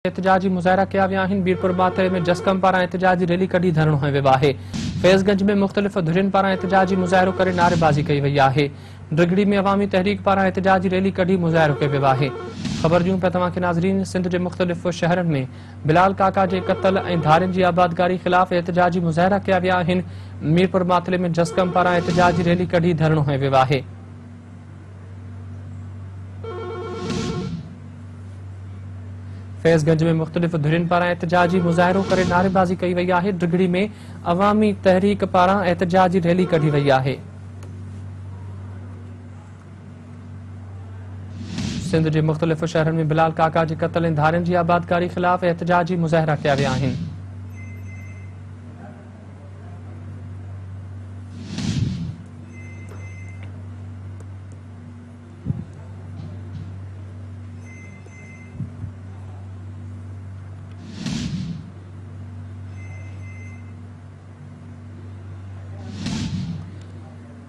एहतजाजी मुज़ाहिरा किया विया आहिनि। मीरपुर मातरे में जस्कम पारां एहतजाजी रैली कढी धरणो हंयो वियो आहे। फैज़गंज में मुख़्तलिफ़ धुरियुनि पारां एहतजाजी मुज़ाहिरो करे नारेबाज़ी कई वई आहे। ड्रिगड़ी में अवामी तहरीक पारां एहतजाजी रैली कढी मुज़ाहिरो कयो वियो आहे। ख़बर ॾियूं पिया तव्हांखे नाज़रीन, सिंध जे मुख़्तलिफ़ शहरनि में बिलाल काका जे क़त्ल ऐं धारियुनि जी आबादकारी ख़िलाफ़ एहतजाजी मुज़ाहिरा किया विया आहिनि। मीरपुर मातरे में जस्कम पारां एहतजाजी रैली कढी धरणो हंयो वियो आहे। फैज़गंज में मुख़्तलिफ़ धुरियुनि पारां एहतजाजी मुज़ाहिरो करे नारेबाज़ी कई वई आहे। ड्रिगड़ी में अवामी तहरीक पारां एहतजाजी रैली कढी वई आहे। सिंध जे मुख़्तलिफ़ शहरनि में बिलाल काका जे क़त्ल ऐं धारियुनि जी आबादकारी ख़िलाफ़ एहतजाजी मुज़ाहिरा किया विया आहिनि।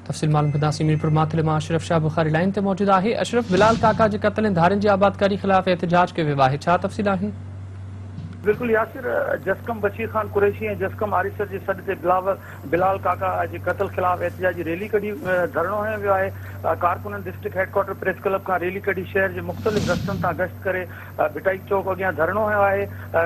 तफ़सील मालूम कंदासीं। मीरपुर मातले मां अशरफ शाह बुखारी लाइन ते मौजूद आहे। अशरफ, बिलाल काका जे क़त्ल ऐं धारियुनि जी आबादकारी ख़िलाफ़ एहतजाज कयो वियो आहे, छा तफ़सील आहिनि? बिल्कुल यासिर, जस्कम बशीर खान कुरैशी ऐं जस्कम आरिसर जे सॾ ते बिलाल काका जे क़त्ल ख़िलाफ़ एहतजाजी रैली कढी धरणो हंयो वियो आहे। कारकुननि डिस्ट्रिक्ट हेडक्वार्टर प्रेस क्लब खां रैली कढी शहर जे मुख़्तलिफ़ रस्तनि तां गश्त करे भिटाई चौक अॻियां धरणो हंयो आहे।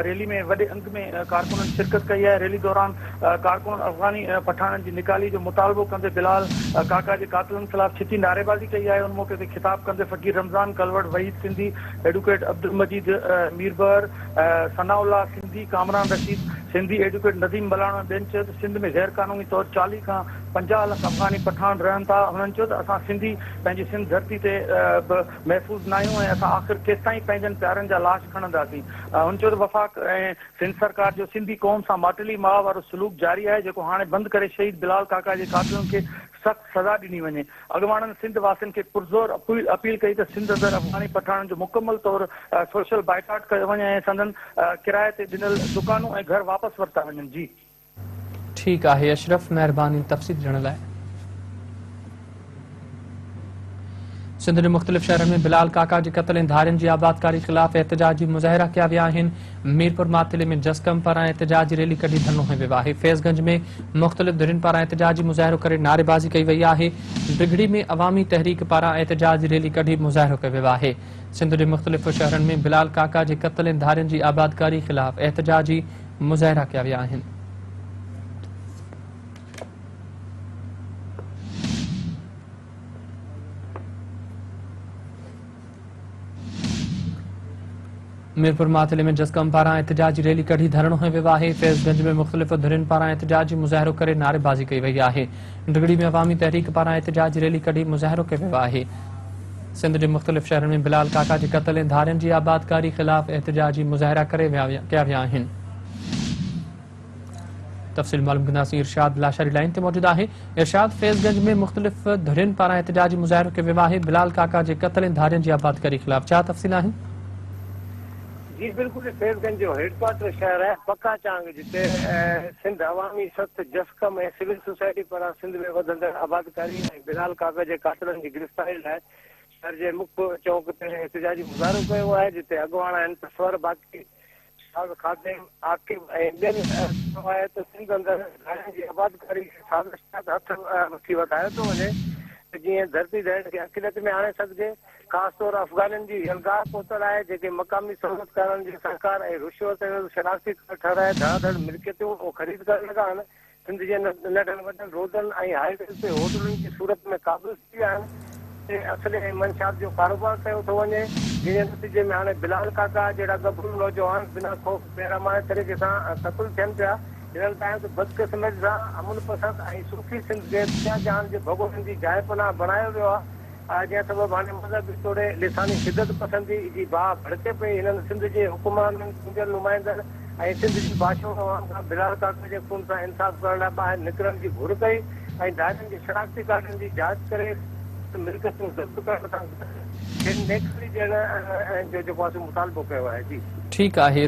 रैली में वॾे अंग में कारकुननि शिरकत कई आहे। रैली दौरान कारकुन अफ़गानी पठाननि जी निकाली जो मुतालबो कंदे बिलाल काका जे कातिलनि ख़िलाफ़ छिती नारेबाज़ी कई आहे। उन मौक़े ते ख़िताब कंदे फ़कीर रमज़ान कलवट, वहीद सिंधी, एडवोकेट अब्दुल मजीद मीरबर, सनाउल्ला सिंधी, कामरान रशीद सिंधी, एडवोकेट नदीम बलाणा ॿियनि चयो त सिंध में गैर क़ानूनी तौर 40 खां 50 लख अफ़गानी पठान रहनि था। हुननि चयो त असां सिंधी पंहिंजी सिंध धरती ते महफ़ूज़ न आहियूं ऐं असां आख़िर केसिताईं पंहिंजनि प्यारनि जा लाश खणंदासीं। हुन चयो त वफ़ाक़ ऐं सिंध सरकार जो सिंधी क़ौम सां माटली माह वारो सलूक जारी आहे, जेको हाणे बंदि करे शहीद बिलाल काका जे कातिलनि खे सख़्त सज़ा ॾिनी वञे। अॻवाननि सिंध वासियुनि खे पुरज़ोर अपील कई त सिंध अंदरि अफ़गानी पठाननि जो मुकमल तौर सोशल बाइकाट कयो वञे ऐं संदन किराए ते ॾिनल दुकानूं ऐं घर वापसि वरिता वञनि। जी ठीकु आहे अशरफ, महिरबानी तफ़सील ॾियण लाइ। सिंध जे मुख़्तलिफ़ शहरनि में बिलाल काका जे क़त्ल ऐं धारियुनि जी आबादकारी ख़िलाफ़ एहतजाजी मुज़ाहिरा किया विया आहिनि। मीरपुर मातले में जस्कम पारां एहतजाजी रैली कढी धरणो हंयो वियो आहे। फैज़गंज में मुख़्तलिफ़ धुरियुनि पारां एहतजाजी मुज़ाहिरो करे नारेबाज़ी कई वई आहे। ड्रिगड़ी में अवामी तहरीक पारां एहतजाजी रैली कढी मुज़ाहिरो कयो वियो आहे। सिंध जे मुख़्तलिफ़ शहरनि में बिलाल काका जे क़त्ल ऐं धारियुनि जी आबादकारी ख़िलाफ़ एहतजाजी मुज़ाहिरा किया विया आहिनि। मीरपुर मातले में जस्कम पारां एहतजाजी रैली कढी धरणो हंयो वियो आहे। फैज़गंज में मुख़्तलिफ़ धुरियुनि पारां एहतजाजी मुज़ाहिरो करे नारेबाज़ी कई वई आहे। ड्रिगड़ी में अवामी तहरीक पारां एहतजाजी रैली कढी मुज़ाहिरो कयो वियो आहे। सिंध जे मुख़्तलिफ़ शहरनि में बिलाल काका जे क़त्ल ऐं धारियुनि जी आबादकारी ख़िलाफ़ एहतजाजी मुज़ाहिरा करे किया विया आहिनि। तफ़सील मालूम कंदासीं। इरशाद लाशारी लाइन ते मौजूद आहे। इरशाद, फैज़गंज में मुख़्तलिफ़ धुरियुनि पारां एहतजाजी मुज़ाहिरो कयो वियो आहे। बिलाल काका जे क़त्ल ऐं धारियुनि जी आबादकारी ख़िलाफ़ छा तफ़सील आहिनि? जी बिल्कुल, फैज़गंज जो हेडक्वार्टर शहर है पक्का चांग, जिते सिंध अवामी सख़्त जस्कम ऐं सिविल सोसाइटी पारां सिंध में वधंदड़ आबादकारी ऐं बिलाल काका जे कातिलनि जी गिरफ़्तारी लाइ शहर जे मुख्य चौक ते एहतजाजी मुज़ाहिरो कयो आहे, जिते अॻवान आहिनि तस्वर बाक़ी खादिम आकिब ऐं ॿियनि आहे त सिंध अंदरि धारियुनि जी आबादकारी हथ वठी वधायो थो वञे, जीअं धरती दहन खे अकिलत में आणे सघिजे। ख़ासि तौर अफ़गाननि जी यलगाह पहुतल आहे, जेके मक़ामी सहूलियतकारनि जी सरकार ऐं रुश्वत शनाख़्ती ठहिराए धड़ाधड़ मिल्कियतूं ख़रीद करण लॻा आहिनि। सिंध जे नंढनि वॾनि रोडनि ऐं हाईवे ते होटलुनि जी सूरत में क़ाबिज़ थी विया आहिनि। असले ऐं मंशात जो कारोबार कयो थो वञे, जंहिंजे नतीजे में हाणे बिलाल काका जहिड़ा गबरू नौजवान बिना ख़ौफ़ बेरहमाने तरीक़े सां क़त्ल थियनि पिया। हिननि ताईं त बदकिस्मती सां अमुन पसंद ऐं सूफ़ी सिंध खे दुनिया जहान जे भॻोड़नि जी जाइ पनाह बणायो वियो आहे, जंहिं सबबु हाणे मज़हबी तौरु लिसानी शिदत पसंदी जी बाह भड़के पई। हिननि सिंध जे हुकुमराननि, चूंडियल नुमाइंदड़ ऐं सिंध जी भाषाऊं खां बिलाल काका जे खून सां इंसाफ़ करण लाइ ॿाहिरि निकिरण जी घुर कई ऐं धारियुनि जी शनाख़्ती कार्डनि जी जांच करे मिल्कियतूं ज़ब्त करण सां नेखड़ी ॾियण जो जेको आहे मुतालबो कयो आहे। जी ठीकु आहे।